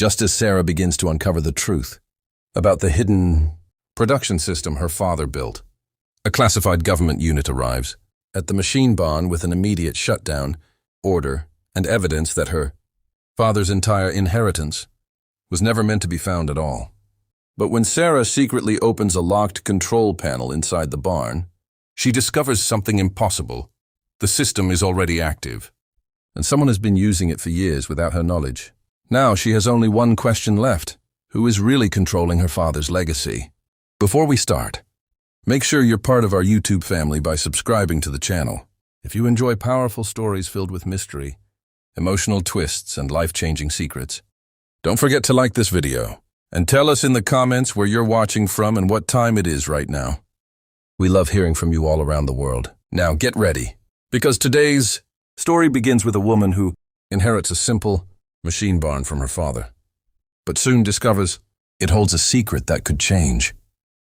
just as Sarah begins to uncover the truth about the hidden production system her father built. A classified government unit arrives at the machine barn with an immediate shutdown order and evidence that her father's entire inheritance was never meant to be found at all. But when Sarah secretly opens a locked control panel inside the barn, she discovers something impossible. The system is already active, and someone has been using it for years without her knowledge. Now she has only one question left: who is really controlling her father's legacy? Before we start, make sure you're part of our YouTube family by subscribing to the channel. If you enjoy powerful stories filled with mystery, emotional twists, and life-changing secrets, don't forget to like this video and tell us in the comments where you're watching from and what time it is right now. We love hearing from you all around the world. Now get ready, because today's story begins with a woman who inherits a simple machine barn from her father, but soon discovers it holds a secret that could change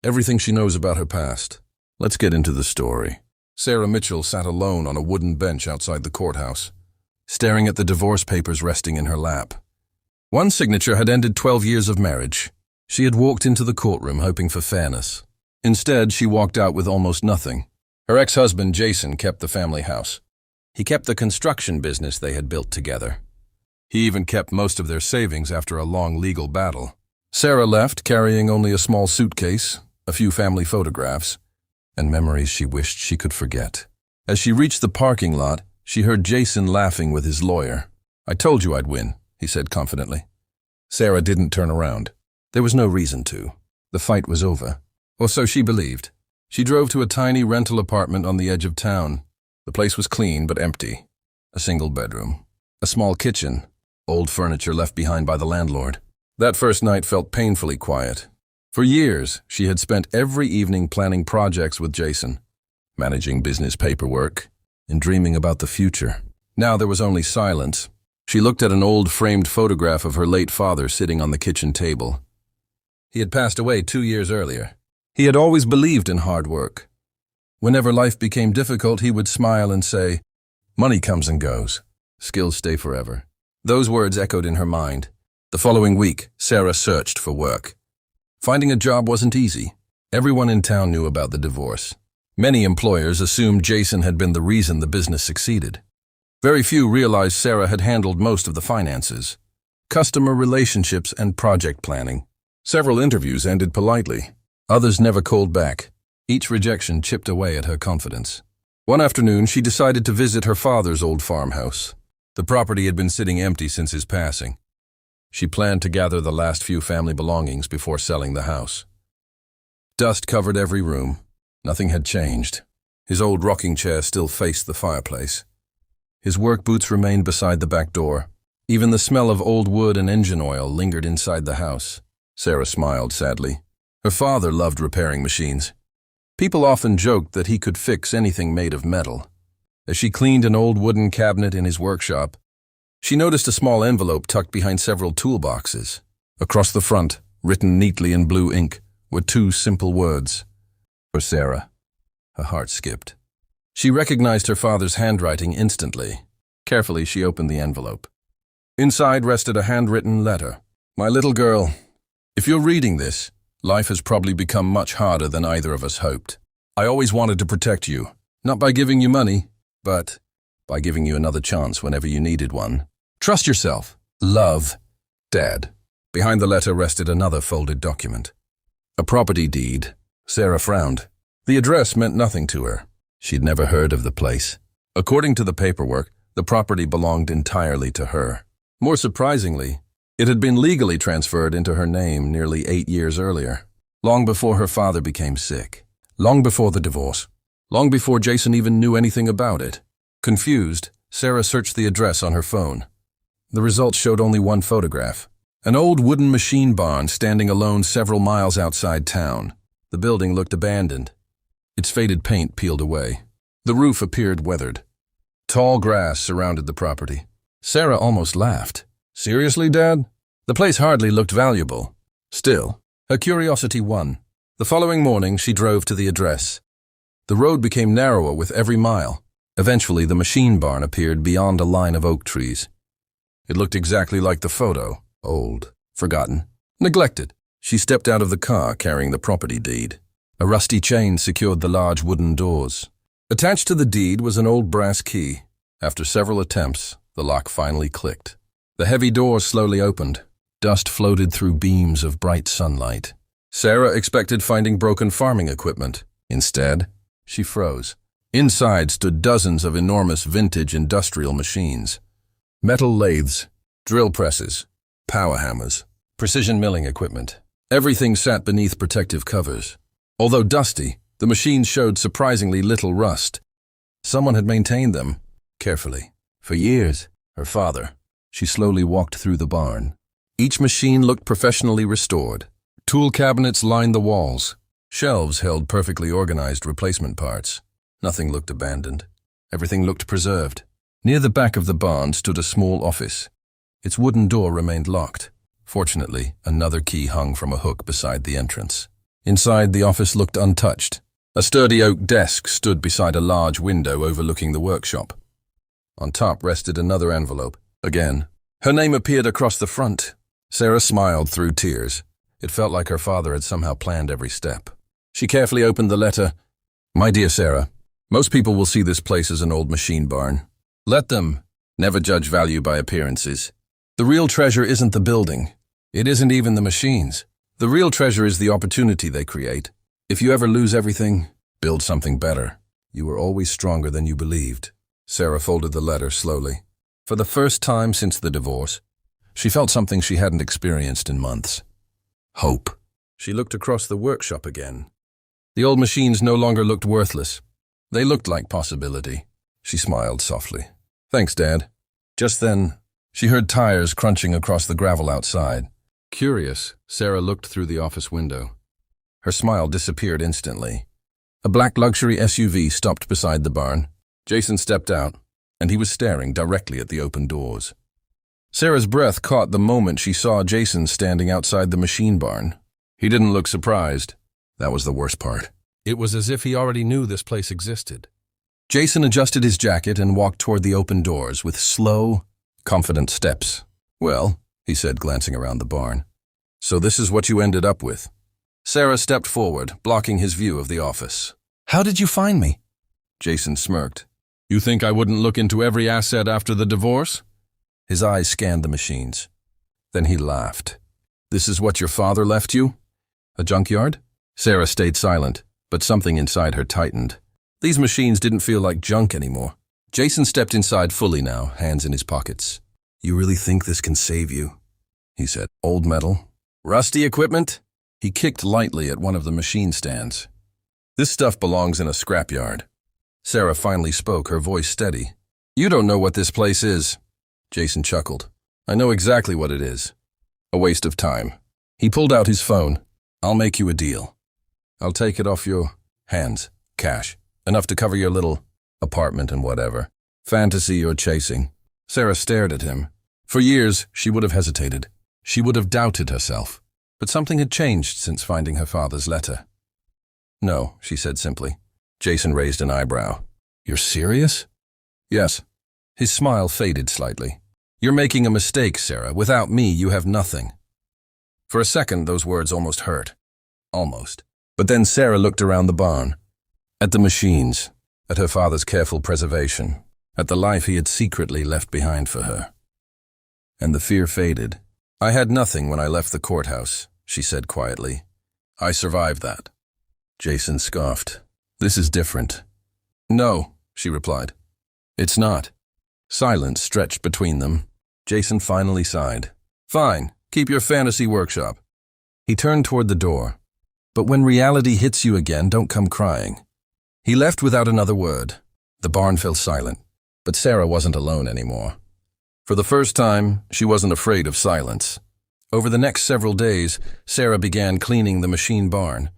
everything she knows about her past. Let's get into the story. Sarah Mitchell sat alone on a wooden bench outside the courthouse, staring at the divorce papers resting in her lap. One signature had ended 12 years of marriage. She had walked into the courtroom hoping for fairness. Instead, she walked out with almost nothing. Her ex-husband, Jason, kept the family house. He kept the construction business they had built together. He even kept most of their savings after a long legal battle. Sarah left, carrying only a small suitcase, a few family photographs, and memories she wished she could forget. As she reached the parking lot, she heard Jason laughing with his lawyer. "I told you I'd win," he said confidently. Sarah didn't turn around. There was no reason to. The fight was over. Or so she believed. She drove to a tiny rental apartment on the edge of town. The place was clean but empty. A single bedroom, a small kitchen, old furniture left behind by the landlord. That first night felt painfully quiet. For years, she had spent every evening planning projects with Jason, managing business paperwork, and dreaming about the future. Now there was only silence. She looked at an old framed photograph of her late father sitting on the kitchen table. He had passed away 2 years earlier. He had always believed in hard work. Whenever life became difficult, he would smile and say, "Money comes and goes. Skills stay forever." Those words echoed in her mind. The following week, Sarah searched for work. Finding a job wasn't easy. Everyone in town knew about the divorce. Many employers assumed Jason had been the reason the business succeeded. Very few realized Sarah had handled most of the finances, customer relationships, and project planning. Several interviews ended politely. Others never called back. Each rejection chipped away at her confidence. One afternoon, she decided to visit her father's old farmhouse. The property had been sitting empty since his passing. She planned to gather the last few family belongings before selling the house. Dust covered every room. Nothing had changed. His old rocking chair still faced the fireplace. His work boots remained beside the back door. Even the smell of old wood and engine oil lingered inside the house. Sarah smiled sadly. Her father loved repairing machines. People often joked that he could fix anything made of metal. As she cleaned an old wooden cabinet in his workshop, she noticed a small envelope tucked behind several toolboxes. Across the front, written neatly in blue ink, were 2 simple words. For Sarah. Her heart skipped. She recognized her father's handwriting instantly. Carefully, she opened the envelope. Inside rested a handwritten letter. "My little girl, if you're reading this, life has probably become much harder than either of us hoped. I always wanted to protect you, not by giving you money, but by giving you another chance whenever you needed one. Trust yourself. Love, Dad." Behind the letter rested another folded document. A property deed. Sarah frowned. The address meant nothing to her. She'd never heard of the place. According to the paperwork, the property belonged entirely to her. More surprisingly, it had been legally transferred into her name nearly 8 years earlier, long before her father became sick, long before the divorce, long before Jason even knew anything about it. Confused, Sarah searched the address on her phone. The results showed only one photograph. An old wooden machine barn standing alone several miles outside town. The building looked abandoned. Its faded paint peeled away. The roof appeared weathered. Tall grass surrounded the property. Sarah almost laughed. "Seriously, Dad? The place hardly looked valuable." Still, her curiosity won. The following morning, she drove to the address. The road became narrower with every mile. Eventually, the machine barn appeared beyond a line of oak trees. It looked exactly like the photo, old, Forgotten. Neglected. She stepped out of the car carrying the property deed. A rusty chain secured the large wooden doors. Attached to the deed was an old brass key. After several attempts, the lock finally clicked. The heavy door slowly opened. Dust floated through beams of bright sunlight. Sarah expected finding broken farming equipment. Instead, she froze. Inside stood dozens of enormous vintage industrial machines. Metal lathes, drill presses, power hammers, precision milling equipment. Everything sat beneath protective covers. Although dusty, the machines showed surprisingly little rust. Someone had maintained them, carefully. For years, her father. She slowly walked through the barn. Each machine looked professionally restored. Tool cabinets lined the walls. Shelves held perfectly organized replacement parts. Nothing looked abandoned. Everything looked preserved. Near the back of the barn stood a small office. Its wooden door remained locked. Fortunately, another key hung from a hook beside the entrance. Inside, the office looked untouched. A sturdy oak desk stood beside a large window overlooking the workshop. On top rested another envelope. Again, her name appeared across the front. Sarah smiled through tears. It felt like her father had somehow planned every step. She carefully opened the letter. My dear Sarah, most people will see this place as an old machine barn. Let them. Never judge value by appearances. The real treasure isn't the building. It isn't even the machines. The real treasure is the opportunity they create. If you ever lose everything, build something better. You are always stronger than you believed. Sarah folded the letter slowly. For the first time since the divorce, she felt something she hadn't experienced in months. Hope. She looked across the workshop again. The old machines no longer looked worthless. They looked like possibility. She smiled softly. Thanks, Dad. Just then, she heard tires crunching across the gravel outside. Curious, Sarah looked through the office window. Her smile disappeared instantly. A black luxury SUV stopped beside the barn. Jason stepped out, and he was staring directly at the open doors. Sarah's breath caught the moment she saw Jason standing outside the machine barn. He didn't look surprised. That was the worst part. It was as if he already knew this place existed. Jason adjusted his jacket and walked toward the open doors with slow, confident steps. Well, he said, glancing around the barn. So this is what you ended up with. Sarah stepped forward, blocking his view of the office. How did you find me? Jason smirked. You think I wouldn't look into every asset after the divorce? His eyes scanned the machines. Then he laughed. This is what your father left you? A junkyard? Sarah stayed silent, but something inside her tightened. These machines didn't feel like junk anymore. Jason stepped inside fully now, hands in his pockets. You really think this can save you? He said. Old metal? Rusty equipment? He kicked lightly at one of the machine stands. This stuff belongs in a scrapyard. Sarah finally spoke, her voice steady. You don't know what this place is. Jason chuckled. I know exactly what it is. A waste of time. He pulled out his phone. I'll make you a deal. I'll take it off your hands. Cash. Enough to cover your little apartment and whatever. Fantasy you're chasing. Sarah stared at him. For years, she would have hesitated. She would have doubted herself. But something had changed since finding her father's letter. No, she said simply. Jason raised an eyebrow. You're serious? Yes. His smile faded slightly. You're making a mistake, Sarah. Without me, you have nothing. For a second, those words almost hurt. Almost. But then Sarah looked around the barn. At the machines. At her father's careful preservation. At the life he had secretly left behind for her. And the fear faded. I had nothing when I left the courthouse, she said quietly. I survived that. Jason scoffed. This is different. No, she replied. It's not. Silence stretched between them. Jason finally sighed. Fine, keep your fantasy workshop. He turned toward the door. But when reality hits you again, don't come crying. He left without another word. The barn fell silent, but Sarah wasn't alone anymore. For the first time, she wasn't afraid of silence. Over the next several days, Sarah began cleaning the machine barn.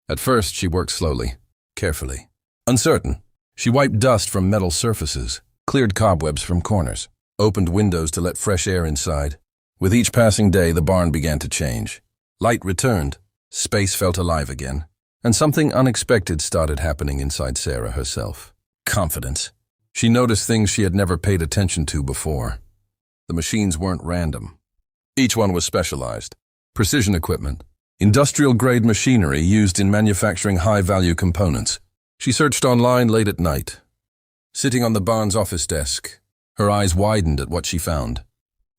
At first, she worked slowly, carefully. Uncertain, she wiped dust from metal surfaces, cleared cobwebs from corners, opened windows to let fresh air inside. With each passing day, the barn began to change. Light returned, space felt alive again, and something unexpected started happening inside Sarah herself. Confidence. She noticed things she had never paid attention to before. The machines weren't random. Each one was specialized. Precision equipment, industrial-grade machinery used in manufacturing high-value components. She searched online late at night. Sitting on the barn's office desk, her eyes widened at what she found.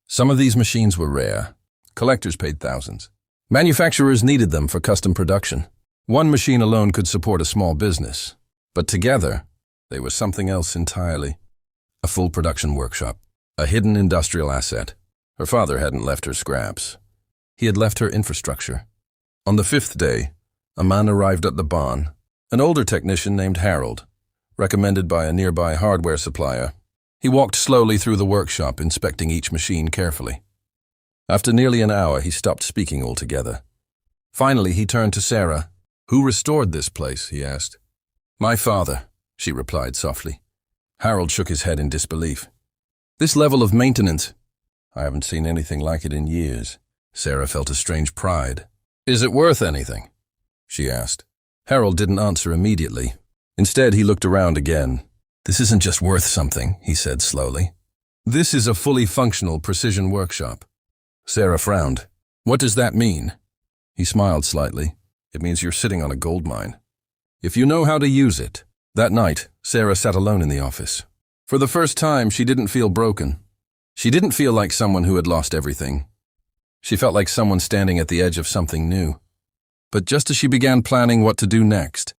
Some of these machines were rare. Collectors paid thousands. Manufacturers needed them for custom production. One machine alone could support a small business. But together, they were something else entirely. A full production workshop. A hidden industrial asset. Her father hadn't left her scraps. He had left her infrastructure. On the 5th day, a man arrived at the barn, an older technician named Harold, recommended by a nearby hardware supplier. He walked slowly through the workshop, inspecting each machine carefully. After nearly an hour, he stopped speaking altogether. Finally, he turned to Sarah. "Who restored this place?" he asked. "My father," she replied softly. Harold shook his head in disbelief. "This level of maintenance, I haven't seen anything like it in years." Sarah felt a strange pride. "Is it worth anything?" she asked. Harold didn't answer immediately. Instead, he looked around again. "This isn't just worth something," he said slowly. "This is a fully functional precision workshop." Sarah frowned. "What does that mean?" He smiled slightly. "It means you're sitting on a gold mine. If you know how to use it." That night, Sarah sat alone in the office. For the first time, she didn't feel broken. She didn't feel like someone who had lost everything. She felt like someone standing at the edge of something new. But just as she began planning what to do next,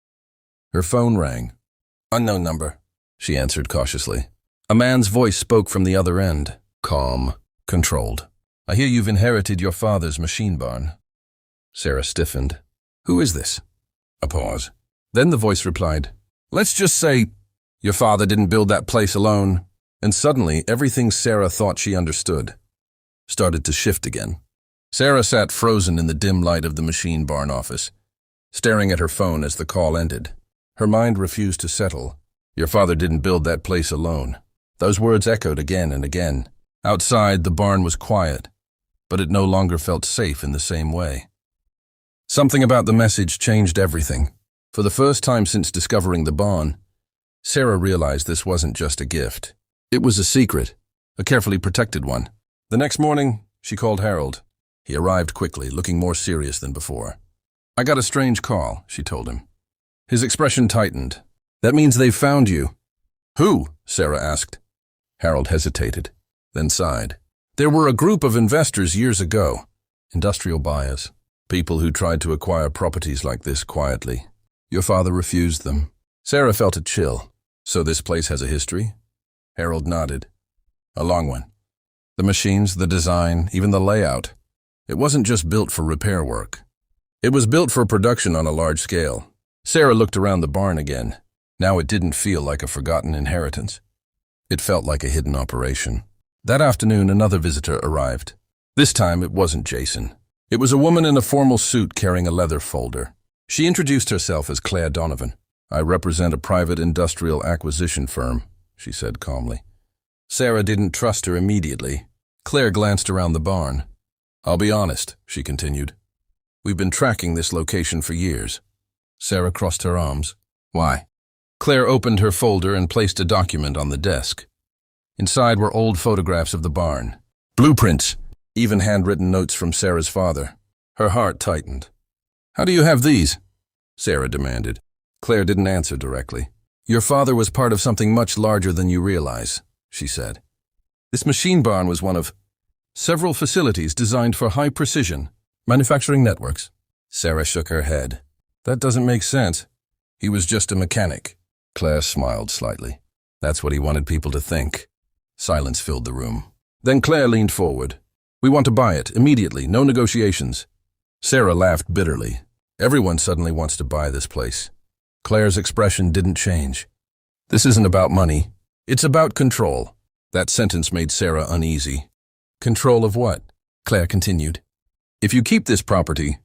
her phone rang. "Unknown number," she answered cautiously. A man's voice spoke from the other end, calm, controlled. "I hear you've inherited your father's machine barn." Sarah stiffened. "Who is this?" A pause. Then the voice replied, "Let's just say your father didn't build that place alone." And suddenly, everything Sarah thought she understood started to shift again. Sarah sat frozen in the dim light of the machine barn office, staring at her phone as the call ended. Her mind refused to settle. Your father didn't build that place alone. Those words echoed again and again. Outside, the barn was quiet, but it no longer felt safe in the same way. Something about the message changed everything. For the first time since discovering the barn, Sarah realized this wasn't just a gift. It was a secret, a carefully protected one. The next morning, she called Harold. He arrived quickly, looking more serious than before. "I got a strange call," she told him. His expression tightened. "That means they've found you." "Who?" Sarah asked. Harold hesitated, then sighed. "There were a group of investors years ago, industrial buyers, people who tried to acquire properties like this quietly. Your father refused them." Sarah felt a chill. "So this place has a history?" Harold nodded. "A long one. The machines, the design, even the layout. It wasn't just built for repair work. It was built for production on a large scale." Sarah looked around the barn again. Now it didn't feel like a forgotten inheritance. It felt like a hidden operation. That afternoon, another visitor arrived. This time, it wasn't Jason. It was a woman in a formal suit carrying a leather folder. She introduced herself as Claire Donovan. "I represent a private industrial acquisition firm," she said calmly. Sarah didn't trust her immediately. Claire glanced around the barn. "I'll be honest," she continued. "We've been tracking this location for years." Sarah crossed her arms. "Why?" Claire opened her folder and placed a document on the desk. Inside were old photographs of the barn, blueprints, even handwritten notes from Sarah's father. Her heart tightened. "How do you have these?" Sarah demanded. Claire didn't answer directly. "Your father was part of something much larger than you realize," she said. "This machine barn was one of several facilities designed for high-precision manufacturing networks." Sarah shook her head. "That doesn't make sense. He was just a mechanic." Claire smiled slightly. That's what he wanted people to think. Silence filled the room. Then Claire leaned forward. "We want to buy it, immediately, no negotiations." Sarah laughed bitterly. Everyone suddenly wants to buy this place. Claire's expression didn't change. "This isn't about money. It's about control." That sentence made Sarah uneasy. "Control of what?" Claire continued. "If you keep this property,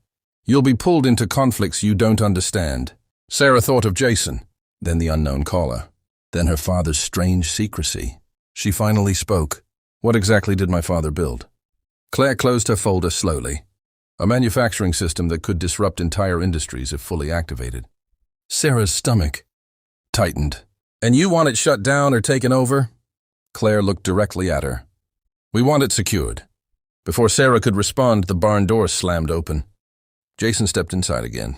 you'll be pulled into conflicts you don't understand." Sarah thought of Jason, then the unknown caller, then her father's strange secrecy. She finally spoke. "What exactly did my father build?" Claire closed her folder slowly. "A manufacturing system that could disrupt entire industries if fully activated." Sarah's stomach tightened. "And you want it shut down or taken over?" Claire looked directly at her. "We want it secured. Before Sarah could respond, the barn door slammed open. Jason stepped inside again,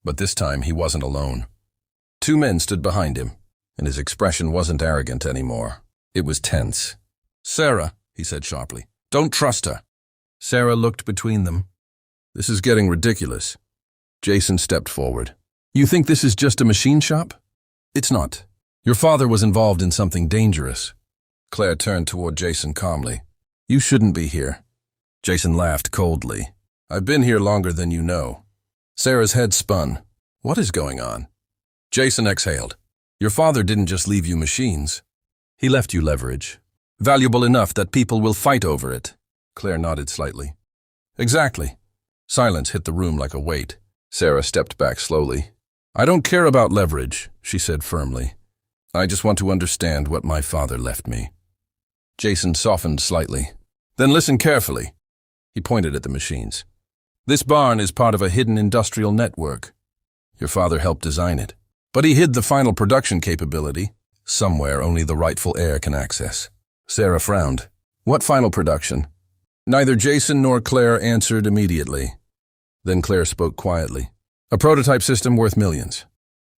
but this time he wasn't alone. Two men stood behind him, and his expression wasn't arrogant anymore. It was tense. "Sarah," he said sharply, "don't trust her." Sarah looked between them. "This is getting ridiculous." Jason stepped forward. "You think this is just a machine shop?" "It's not. Your father was involved in something dangerous." Claire turned toward Jason calmly. "You shouldn't be here." Jason laughed coldly. "I've been here longer than you know." Sarah's head spun. "What is going on?" Jason exhaled. "Your father didn't just leave you machines. He left you leverage. Valuable enough that people will fight over it." Claire nodded slightly. "Exactly." Silence hit the room like a weight. Sarah stepped back slowly. "I don't care about leverage," she said firmly. "I just want to understand what my father left me." Jason softened slightly. "Then listen carefully." He pointed at the machines. "This barn is part of a hidden industrial network. Your father helped design it. But he hid the final production capability, somewhere only the rightful heir can access." Sarah frowned. "What final production?" Neither Jason nor Claire answered immediately. Then Claire spoke quietly. "A prototype system worth millions.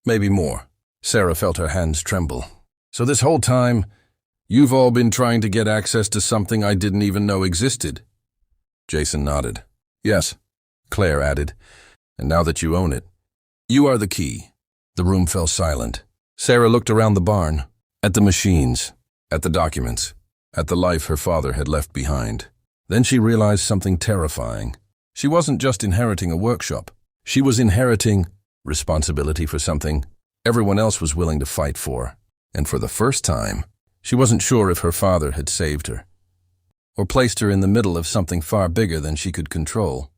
Maybe more." Sarah felt her hands tremble. "So this whole time, you've all been trying to get access to something I didn't even know existed?" Jason nodded. "Yes," Claire added. "And now that you own it, you are the key." The room fell silent. Sarah looked around the barn, at the machines, at the documents, at the life her father had left behind. Then she realized something terrifying. She wasn't just inheriting a workshop. She was inheriting responsibility for something everyone else was willing to fight for. And for the first time, she wasn't sure if her father had saved her, or placed her in the middle of something far bigger than she could control.